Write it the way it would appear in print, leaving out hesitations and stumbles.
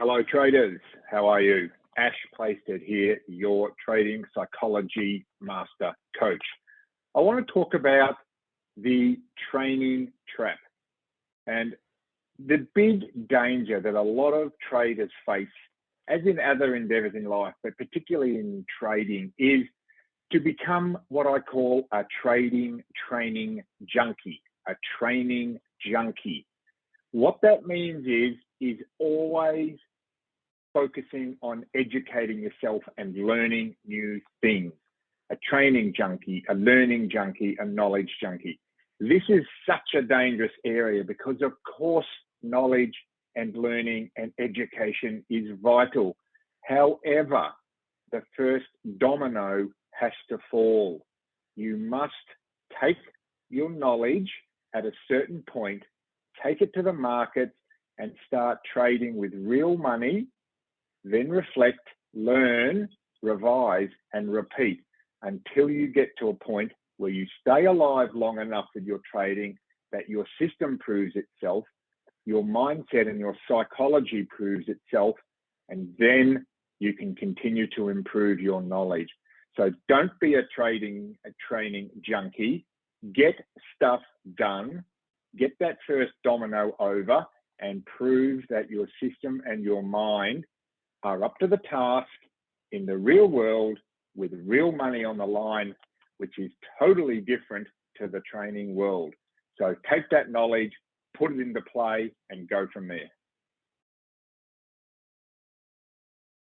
Hello traders, how are you? Ash Plaisted here, your trading psychology master coach. I want to talk about the training trap and the big danger that a lot of traders face, as in other endeavors in life, but particularly in trading, is to become what I call a trading training junkie, a training junkie. What that means is always focusing on educating yourself and learning new things. A training junkie, a learning junkie, a knowledge junkie. This is such a dangerous area because, of course, knowledge and learning and education is vital. However, the first domino has to fall. You must take your knowledge at a certain point, take it to the markets and start trading with real money, then reflect, learn, revise, and repeat until you get to a point where you stay alive long enough with your trading that your system proves itself, your mindset and your psychology proves itself, and then you can continue to improve your knowledge. So don't be a training junkie. Get stuff done. Get that first domino over and prove that your system and your mind are up to the task in the real world with real money on the line, which is totally different to the training world. So take that knowledge, put it into play, and go from there.